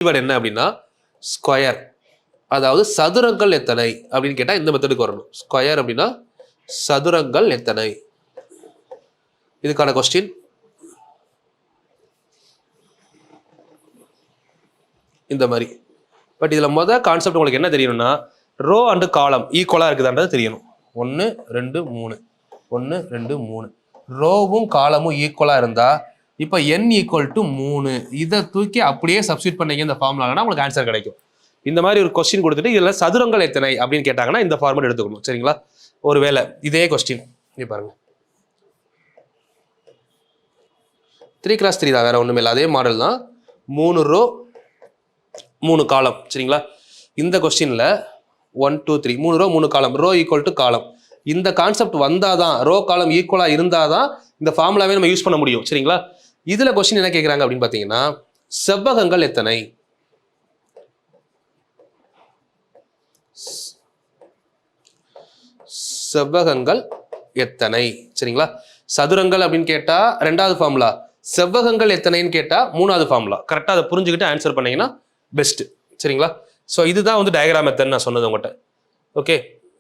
Keyword என்ன அப்படின்னா square, அதாவது சதுரங்கள் எத்தனை அப்படின்னு கேட்டா இந்த மெத்தடுக்கு வரணும். ஸ்கொயர் அப்படின்னா சதுரங்கள் எத்தனை, இதுக்கான கொஸ்டின். இந்த மாதிரி. பட் இதுல முதல் கான்செப்ட் உங்களுக்கு என்ன தெரியணும்னா, ரோ அண்ட் காலம் ஈக்குவலா இருக்குதான்றது தெரியணும். 1 2 3 1 2 3 ரோவும் காலமும் ஈக்குவலா இருந்தா இப்போ n ஈக்குவல் டு 3 இதை தூக்கி அப்படியே சப்ஸ்டியூட் பண்ணீங்க இந்த ஃபார்முலானா உங்களுக்கு ஆன்சர் கிடைக்கும். இந்த மாதிரி ஒரு கொஸ்டின் கொடுத்துட்டு இதுல சதுரங்கள் எத்தனை அப்படின்னு கேட்டாங்கன்னா இந்த ஃபார்முலா எடுத்துக்கணும். சரிங்களா? ஒருவேளை இதே கொஸ்டின் இங்க பாருங்க, 3x3 தான், வேற ஒண்ணுமே இல்லை, அதே மாடல் தான். 3 ரோ 3 காலம். சரிங்களா? இந்த கொஸ்டின்ல 1 2 3 3 ரோ 3 காலம், ரோ ஈக்குவல் டு காலம். இந்த கான்செப்ட் வந்தாதான், ரோ காலம் ஈக்குவலா இருந்தாதான் இந்த ஃபார்முலாவே நம்ம யூஸ் பண்ண முடியும். சரிங்களா? இதுல கொஸ்டின் என்ன கேட்கறாங்க அப்படின்னு பாத்தீங்கன்னா, செவ்வகங்கள் எத்தனை, செவ்வகங்கள் எத்தனை. சரிங்களா? சதுரங்கள் அப்படின்னு கேட்டா ரெண்டாவது ஃபார்முலா, செவ்வகங்கள் எத்தனைன்னு கேட்டா மூணாவது ஃபார்முலா. கரெக்டா அதை புரிஞ்சுக்கிட்டு ஆன்சர் பண்ணீங்கன்னா பெஸ்ட். சரிங்களா? ஸோ இதுதான் வந்து டயக்ராம் மெத்தட் நான் சொன்னது உங்கள்கிட்ட. ஓகே,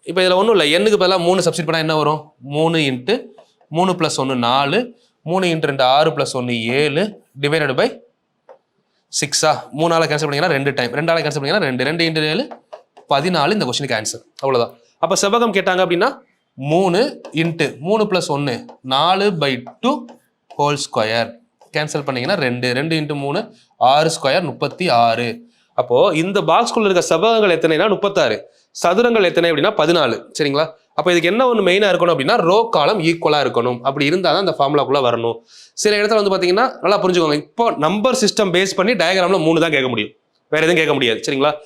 இப்போ இதில் ஒன்றும் இல்லை, எண்ணுக்கு பதிலாக 3 சப்ஸ்டிட் பண்ணால் என்ன வரும்? 3 × 3 + 1 4, 3 × 2 6 + 1 7 டிவைடட் பை 6. 3ஆல் கேன்சல் பண்ணிங்கன்னா 2 டைம், 2ஆல் கேன்சல் பண்ணிங்கன்னா 2, 2 × 7 14. இந்த கொஸ்டினுக்கு ஆன்சர் அவ்வளோதான். அப்போ செவ்வகம் கேட்டாங்க அப்படின்னா 3 × 3 + 1 4/2 ஹோல் ஸ்கொயர். கேன்சல் பண்ணீங்கன்னா 2, 2 × 3 6 ஸ்கொயர் 36. அப்போ இந்த பாக்ஸ்குள்ள இருக்க செவ்வகங்கள் எத்தனைனா 36, சதுரங்கள் எத்தனை அப்படின்னா 14. சரிங்களா? அப்போ இதுக்கு என்ன ஒன்று மெயினாக இருக்கணும் அப்படின்னா, ரோ காலம் ஈக்குவலாக இருக்கணும். அப்படி இருந்தால் தான் அந்த ஃபார்முலாக்குள்ள வரணும். சில இடத்துல வந்து பார்த்தீங்கன்னா நல்லா புரிஞ்சுக்கோங்க, இப்போ நம்பர் சிஸ்டம் பேஸ் பண்ணி டயக்ராமில் 3 தான் கேட்க முடியும், வேற எதுவும் கேட்க முடியாது. சரிங்களா?